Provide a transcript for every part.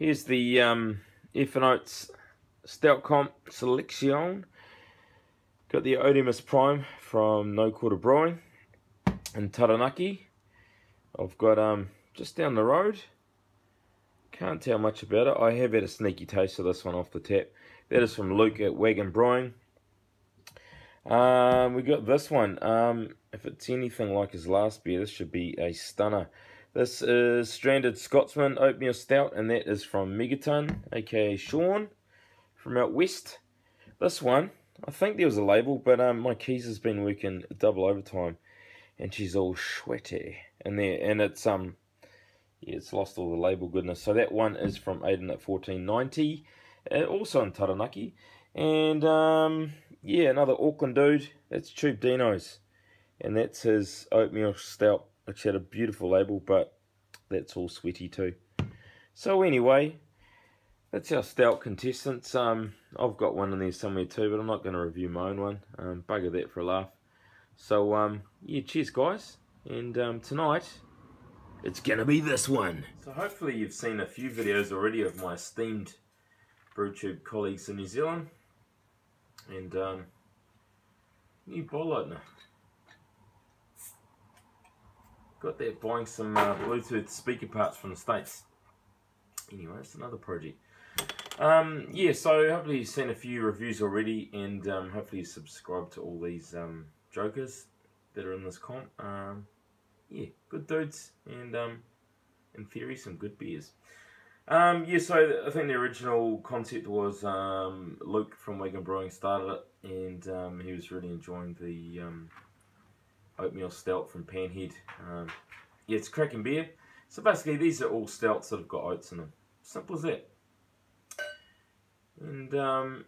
Here's the Oats Stout Comp Selection. Got the Oats Prime from No Quarter Brewing in Taranaki. I've got just down the road. Can't tell much about it. I have had a sneaky taste of this one off the tap. That is from Luke at Wagon Brewing. We got this one. If it's anything like his last beer, this should be a stunner. This is Stranded Scotsman Oatmeal Stout, and that is from Megaton, aka Sean, from out west. This one, I think there was a label, but my keys has been working double overtime, and she's all sweaty in there, and it's yeah, it's lost all the label goodness. So that one is from Aiden at 1490, also in Taranaki, and yeah, another Auckland dude. That's Tube Dino's, and that's his oatmeal stout, which had a beautiful label, but that's all sweaty too. So anyway, that's our stout contestants. I've got one in there somewhere too, but I'm not going to review my own one. Bugger that for a laugh. So yeah, cheers guys, and tonight it's gonna be this one. So hopefully you've seen a few videos already of my esteemed BrewTube colleagues in New Zealand, and new bottle opener. Got that buying some Bluetooth speaker parts from the States. Anyway, it's another project. Yeah, so hopefully you've seen a few reviews already, and hopefully you subscribe to all these jokers that are in this comp. Yeah, good dudes, and in theory some good beers. Yeah, so I think the original concept was Luke from Wagon Brewing started it, and he was really enjoying the oatmeal stout from Panhead. Yeah, it's cracking beer. So basically these are all stouts that have got oats in them. Simple as that. And the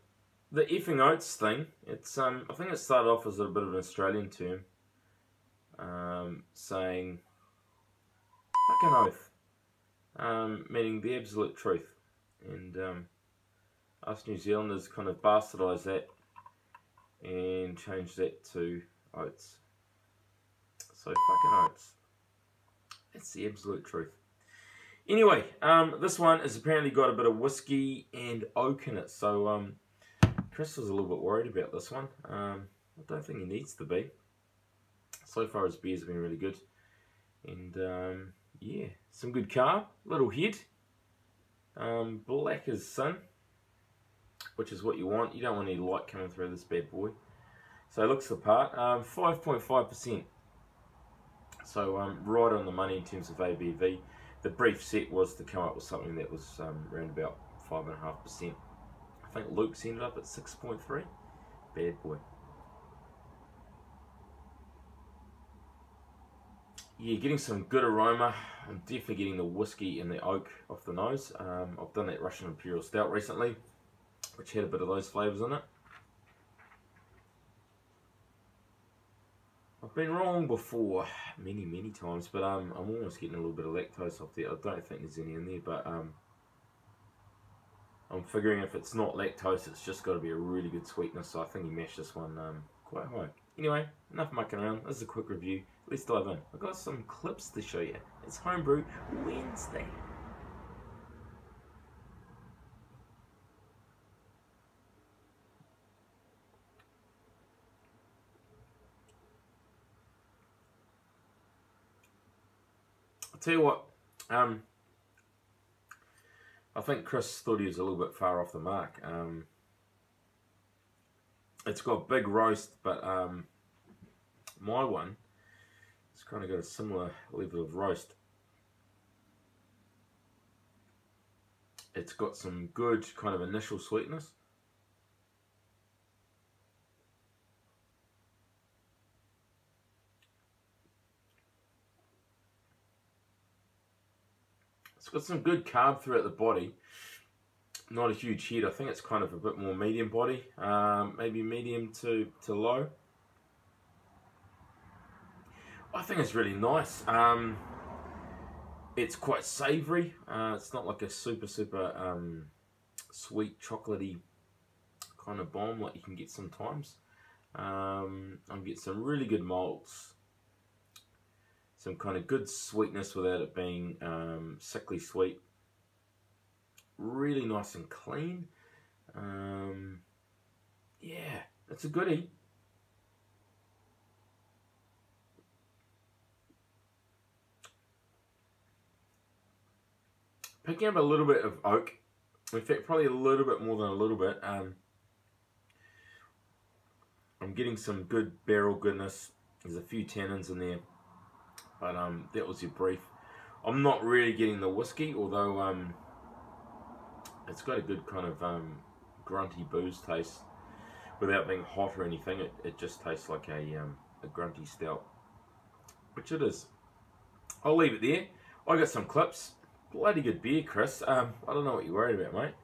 effing oats thing, it's I think it started off as a bit of an Australian term, saying fucking oath, meaning the absolute truth, and us New Zealanders kind of bastardised that and changed that to oats. So fucking oats. That's the absolute truth. Anyway, this one has apparently got a bit of whiskey and oak in it. So Chris was a little bit worried about this one. I don't think he needs to be. So far his beers have been really good. And yeah, some good carb, little head. Black as sin, which is what you want. You don't want any light coming through this bad boy. So it looks the part. 5.5%. So right on the money in terms of ABV. The brief set was to come up with something that was around about 5.5%. I think Luke's ended up at 6.3. Bad boy. Yeah, getting some good aroma. I'm definitely getting the whiskey and the oak off the nose. I've done that Russian Imperial Stout recently, which had a bit of those flavours in it. I've been wrong before many times, but I'm almost getting a little bit of lactose off there. I don't think there's any in there, but I'm figuring if it's not lactose, it's just got to be a really good sweetness. So I think he mashed this one quite high. Anyway, enough mucking around. This is a quick review. Let's dive in. I've got some clips to show you. It's Homebrew Wednesday. Tell you what, I think Chris thought he was a little bit far off the mark. It's got big roast, but my one, it's kind of got a similar level of roast. It's got some good kind of initial sweetness. It's got some good carb throughout the body. Not a huge head. I think it's kind of a bit more medium body. Maybe medium to low. I think it's really nice. It's quite savoury. It's not like a super sweet chocolatey kind of bomb like you can get sometimes. I'm getting some really good malts. Some kind of good sweetness without it being sickly sweet. really nice and clean. Yeah, it's a goodie. Picking up a little bit of oak. In fact, probably a little bit more than a little bit. I'm getting some good barrel goodness. There's a few tannins in there. But that was your brief. I'm not really getting the whiskey, although it's got a good kind of grunty booze taste without being hot or anything. It just tastes like a grunty stout, which it is. I'll leave it there. I got some clips. Bloody good beer, Chris. I don't know what you're worried about, mate.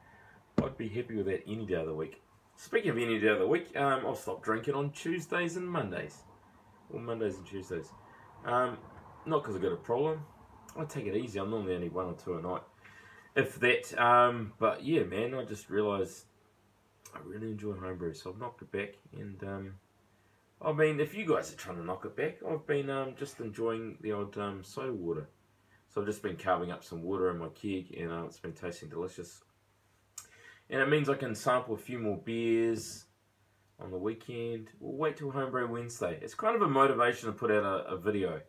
I'd be happy with that any day of the week. Speaking of any day of the week, I'll stop drinking on Tuesdays and Mondays. Or Mondays and Tuesdays. Not because I've got a problem. I take it easy. I'm normally only 1 or 2 a night. If that. But yeah, man, I just realised I really enjoy homebrew. So I've knocked it back. And I mean, if you guys are trying to knock it back, I've been just enjoying the odd soda water. So I've just been carving up some water in my keg, and it's been tasting delicious. And it means I can sample a few more beers on the weekend. We'll wait till Homebrew Wednesday. It's kind of a motivation to put out a video.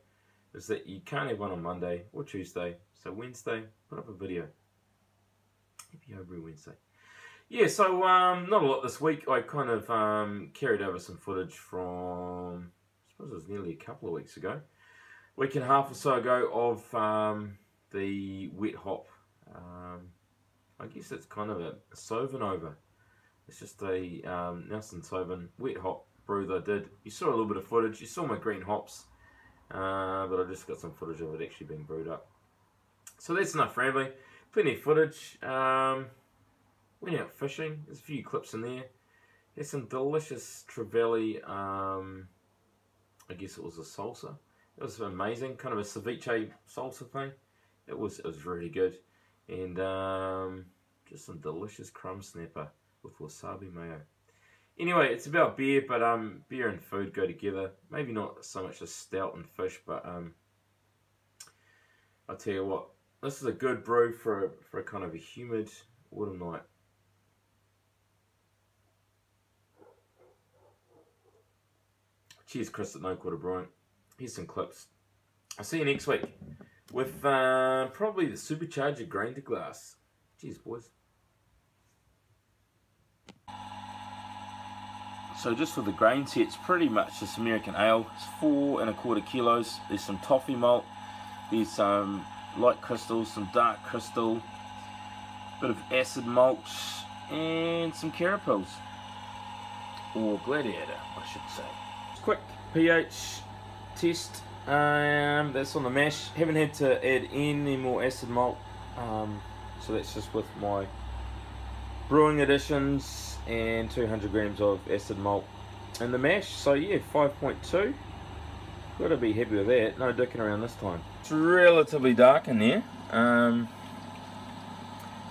Is that you can't have one on Monday or Tuesday. So Wednesday, put up a video. Happy Homebrew Wednesday. Yeah, so not a lot this week. I kind of carried over some footage from, I suppose it was nearly a couple of weeks ago. Week and a half or so ago of the wet hop. I guess it's kind of a Sauvignon. It's just a Nelson Sauvin wet hop brew that I did. You saw a little bit of footage. You saw my green hops. But I just got some footage of it actually being brewed up. So that's enough rambling. Plenty of footage. Went out fishing. There's a few clips in there. There's some delicious Trevally. I guess it was a salsa. It was amazing, kind of a ceviche salsa thing. It was really good, and just some delicious crumb snapper with wasabi mayo. Anyway, it's about beer, but beer and food go together. Maybe not so much as stout and fish, but I'll tell you what, this is a good brew for a kind of a humid autumn night. Cheers, Chris at No Quarter Brewing. Here's some clips. I'll see you next week with probably the Supercharger grain to glass. Cheers, boys. So just for the grain set, it's pretty much just American ale. It's 4 1/4 kilos. There's some toffee malt. There's some light crystal, some dark crystal, bit of acid malt, and some carapils. Or gladiator, I should say. Quick pH test. That's on the mash. Haven't had to add any more acid malt. So that's just with my brewing additions and 200 grams of acid malt in the mash. So yeah, 5.2. Gotta be happy with that. No dicking around this time. It's relatively dark in there.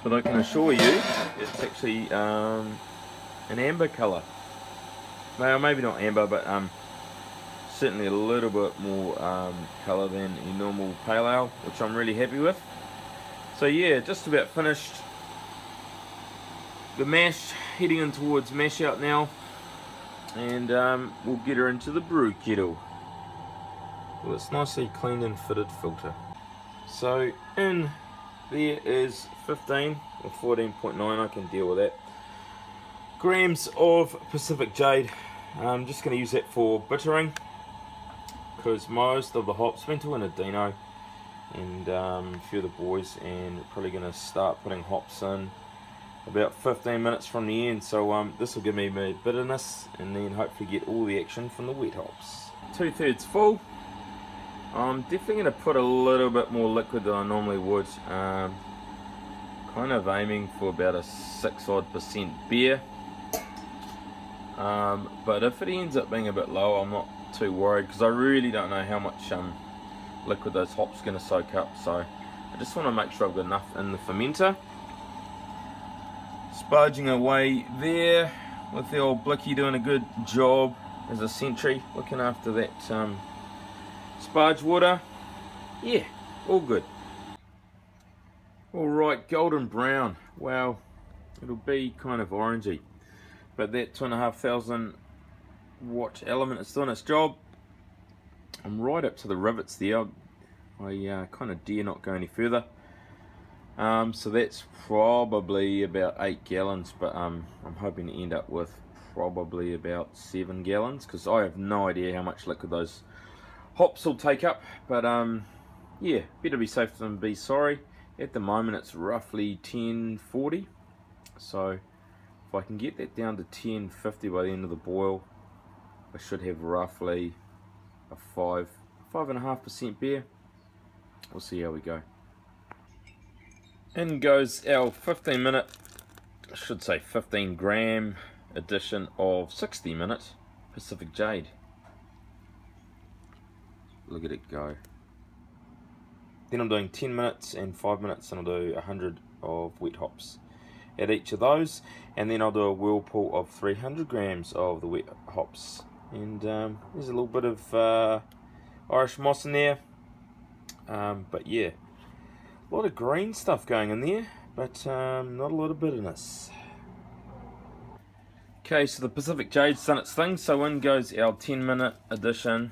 But I can assure you it's actually an amber colour. Well, maybe not amber, but certainly a little bit more colour than a normal pale ale, which I'm really happy with. So yeah, just about finished the mash, heading in towards mash out now, and we'll get her into the brew kettle. Well, it's nicely cleaned and fitted filter. So in there is 15 or 14.9, I can deal with that, grams of Pacific Jade. I'm just going to use that for bittering, because most of the hops went to an Adino and a few of the boys, and we're probably going to start putting hops in about 15 minutes from the end. So this will give me my bitterness and then hopefully get all the action from the wet hops. 2/3 full. I'm definitely going to put a little bit more liquid than I normally would. Kind of aiming for about a 6% beer. But if it ends up being a bit low, I'm not too worried, because I really don't know how much liquid those hops are going to soak up. So I just want to make sure I've got enough in the fermenter. Sparging away there with the old Blicky doing a good job as a sentry, looking after that sparge water. Yeah, all good. Alright, golden brown. Well, it'll be kind of orangey, but that 2,500 watt element is doing its job. I'm right up to the rivets there. I kind of dare not go any further. So that's probably about 8 gallons, but I'm hoping to end up with probably about 7 gallons, because I have no idea how much liquid those hops will take up. But yeah, better be safe than be sorry. At the moment it's roughly 1040, so if I can get that down to 1050 by the end of the boil, I should have roughly a 5.5% beer. We'll see how we go. In goes our 15-minute, I should say 15 gram edition of 60-minute Pacific Jade. Look at it go. Then I'm doing 10 minutes and 5 minutes, and I'll do 100 of wet hops at each of those, and then I'll do a whirlpool of 300 grams of the wet hops. And there's a little bit of Irish moss in there, but yeah, a lot of green stuff going in there, but not a lot of bitterness. Okay, so the Pacific Jade's done its thing, so in goes our 10-minute edition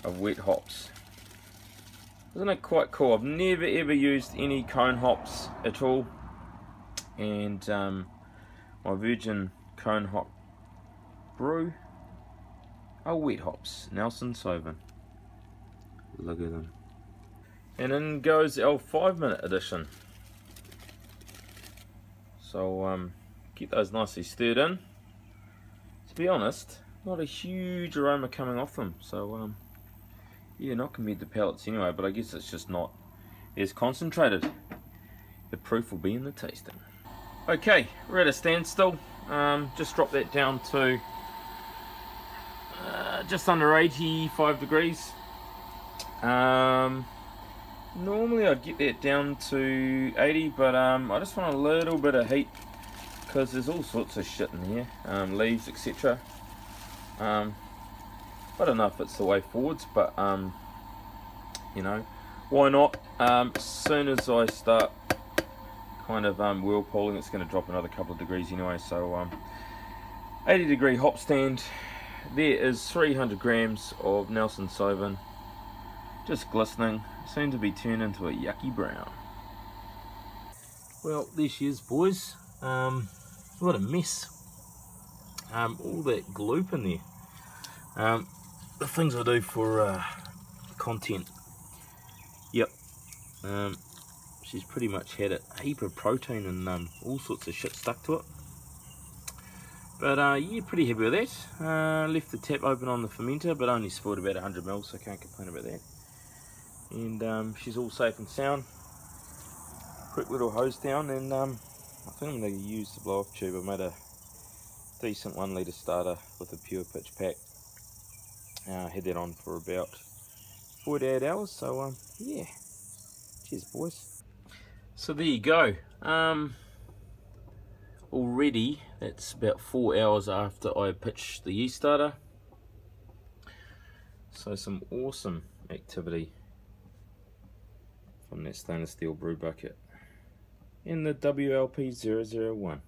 of wet hops. Isn't it quite cool? I've never ever used any cone hops at all, and my virgin cone hop brew are wet hops, Nelson Sauvin. Look at them. And in goes our 5-minute edition. So get those nicely stirred in. To be honest, not a huge aroma coming off them, so yeah, not compared to pellets anyway, but I guess it's just not as concentrated. The proof will be in the tasting. Okay, we're at a standstill. Just drop that down to just under 85 degrees. Normally I'd get that down to 80, but I just want a little bit of heat, because there's all sorts of shit in here, leaves, etc. I don't know if it's the way forwards, but you know, why not? As soon as I start kind of whirlpooling, it's going to drop another couple of degrees anyway. So 80 degree hop stand. There is 300 grams of Nelson Sauvin, just glistening, soon to be turned into a yucky brown. Well, there she is, boys. What a mess. All that gloop in there. The things I do for content. Yep. She's pretty much had a heap of protein and all sorts of shit stuck to it. But yeah, pretty happy with that. Left the tap open on the fermenter, but only spilled about 100 ml, so I can't complain about that. And she's all safe and sound. Quick little hose down, and I think I'm going to use the blow off tube. I made a decent 1 litre starter with a pure pitch pack. Had that on for about 48 hours, so yeah, cheers boys. So there you go. Already that's about 4 hours after I pitched the yeast starter, so some awesome activity from that stainless steel brew bucket in the WLP 001.